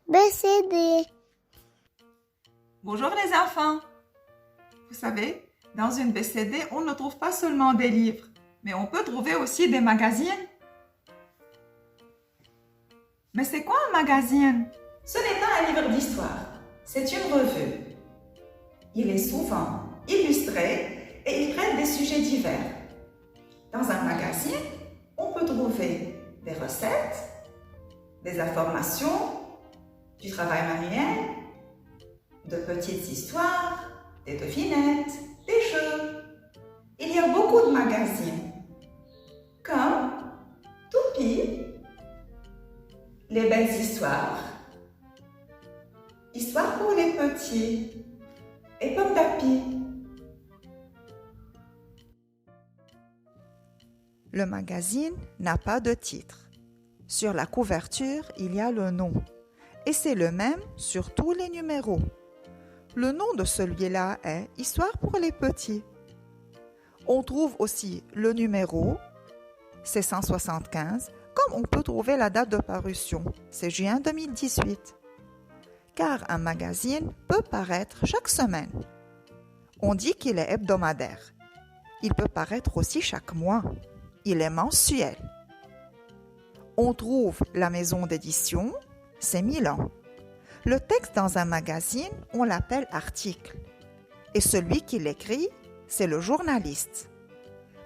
BCD. Bonjour les enfants. Vous savez, dans une BCD, on ne trouve pas seulement des livres, mais on peut trouver aussi des magazines. Mais c'est quoi un magazine? Ce n'est pas un livre d'histoire, c'est une revue. Il est souvent illustré et il traite des sujets divers. Dans un magazine, on peut trouver des recettes, des informations, du travail manuel, de petites histoires, des devinettes, des jeux. Il y a beaucoup de magazines, comme Toupie, Les belles histoires, Histoire pour les petits et Pomme d'Api. Le magazine n'a pas de titre. Sur la couverture, il y a le nom. Et c'est le même sur tous les numéros. Le nom de celui-là est Histoire pour les petits. On trouve aussi le numéro, c'est 175, comme on peut trouver la date de parution, c'est juin 2018. Car un magazine peut paraître chaque semaine. On dit qu'il est hebdomadaire. Il peut paraître aussi chaque mois. Il est mensuel. On trouve la maison d'édition, c'est Milan. Le texte dans un magazine, on l'appelle article. Et celui qui l'écrit, c'est le journaliste.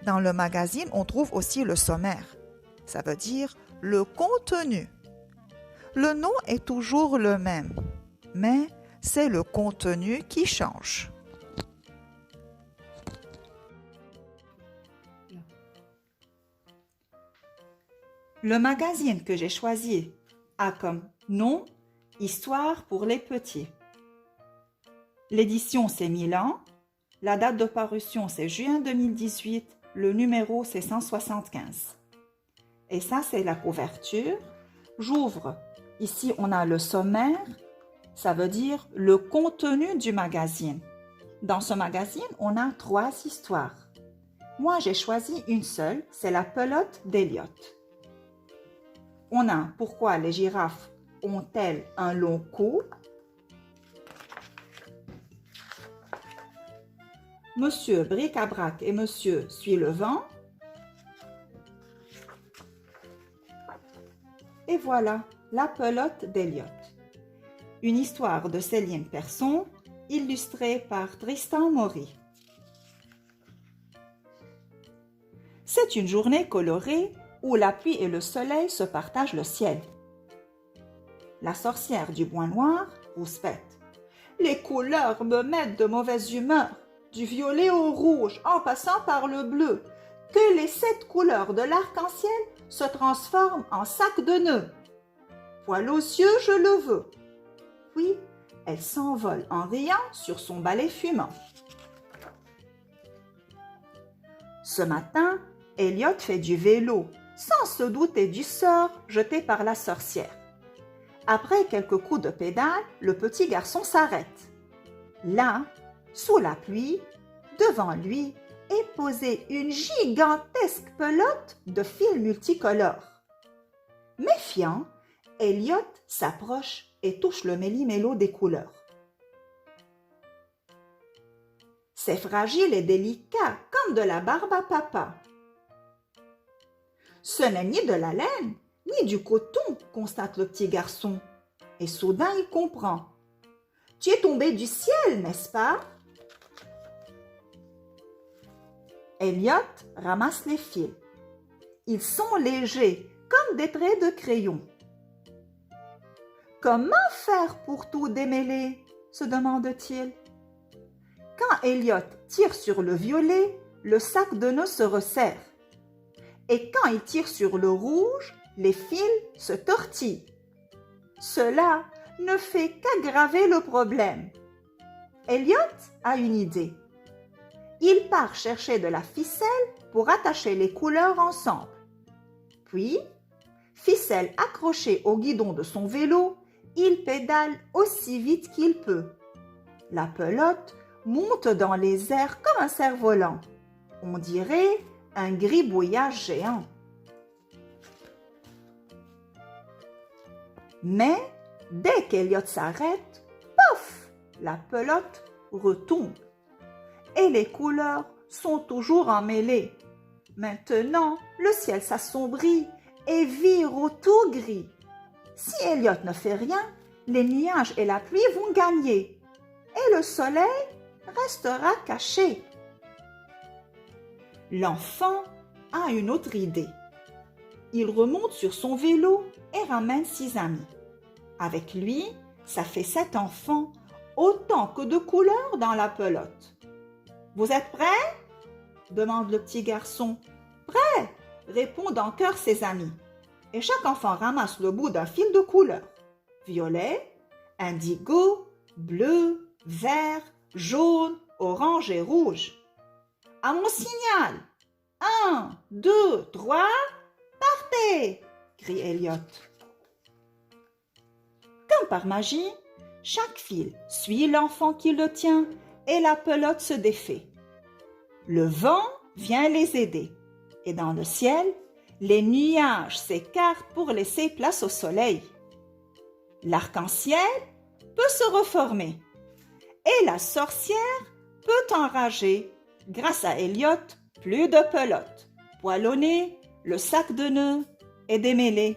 Dans le magazine, on trouve aussi le sommaire. Ça veut dire le contenu. Le nom est toujours le même, mais c'est le contenu qui change. Le magazine que j'ai choisi a comme nom Histoire pour les petits. L'édition c'est Milan, la date de parution c'est juin 2018, le numéro c'est 175. Et ça c'est la couverture. J'ouvre, ici on a le sommaire, ça veut dire le contenu du magazine. Dans ce magazine on a 3 histoires. Moi j'ai choisi une seule, c'est la pelote d'Eliot. On a Pourquoi les girafes ont-elles un long cou? Monsieur Bric-à-Brac et Monsieur Suit le vent. Et voilà, la pelote d'Eliot. Une histoire de Céline Persson, illustrée par Tristan Maury. C'est une journée colorée où la pluie et le soleil se partagent le ciel. La sorcière du bois noir rouspète. Les couleurs me mettent de mauvaise humeur, du violet au rouge en passant par le bleu. Que les 7 couleurs de l'arc-en-ciel se transforment en sac de nœuds. Poil aux yeux, je le veux. Puis, elle s'envole en riant sur son balai fumant. Ce matin, Eliot fait du vélo, sans se douter du sort jeté par la sorcière. Après quelques coups de pédale, le petit garçon s'arrête. Là, sous la pluie, devant lui, est posée une gigantesque pelote de fils multicolores. Méfiant, Eliot s'approche et touche le méli-mélo des couleurs. C'est fragile et délicat, comme de la barbe à papa. Ce n'est ni de la laine, ni du coton, constate le petit garçon. Et soudain, il comprend. Tu es tombé du ciel, n'est-ce pas? Eliot ramasse les fils. Ils sont légers, comme des traits de crayon. Comment faire pour tout démêler? Se demande-t-il. Quand Eliot tire sur le violet, le sac de nœuds se resserre. Et quand il tire sur le rouge, les fils se tortillent. Cela ne fait qu'aggraver le problème. Eliot a une idée. Il part chercher de la ficelle pour attacher les couleurs ensemble. Puis, ficelle accrochée au guidon de son vélo, il pédale aussi vite qu'il peut. La pelote monte dans les airs comme un cerf-volant. On dirait un gribouillage géant. Mais Dès qu'Elliot s'arrête, paf, la pelote retombe. Et les couleurs sont toujours emmêlées. Maintenant, le ciel s'assombrit et vire au tout gris. Si Elliot ne fait rien, les nuages et la pluie vont gagner et le soleil restera caché. L'enfant a une autre idée. Il remonte sur son vélo et ramène 6 amis. Avec lui, ça fait 7 enfants, autant que de couleurs dans la pelote. « Vous êtes prêts ?» demande le petit garçon. « Prêt !» répondent en chœur ses amis. Et chaque enfant ramasse le bout d'un fil de couleur. Violet, indigo, bleu, vert, jaune, orange et rouge. « À mon signal ! 1, 2, 3, partez !» crie Elliot. Comme par magie, chaque fil suit l'enfant qui le tient et la pelote se défait. Le vent vient les aider et dans le ciel, les nuages s'écartent pour laisser place au soleil. L'arc-en-ciel peut se reformer et la sorcière peut enrager. Grâce à Elliot, plus de pelote. Poil au nez, le sac de nœuds est démêlé.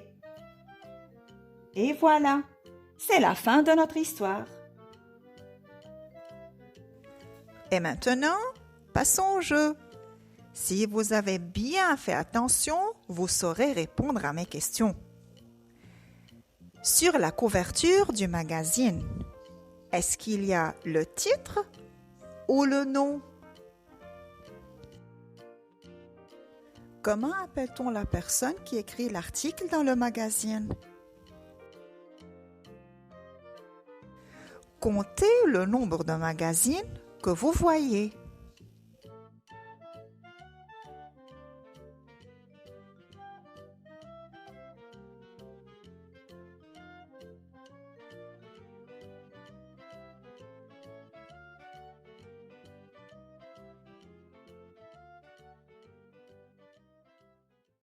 Et voilà, c'est la fin de notre histoire. Et maintenant, passons au jeu. Si vous avez bien fait attention, vous saurez répondre à mes questions. Sur la couverture du magazine, est-ce qu'il y a le titre ou le nom? Comment appelle-t-on la personne qui écrit l'article dans le magazine? Comptez le nombre de magazines que vous voyez.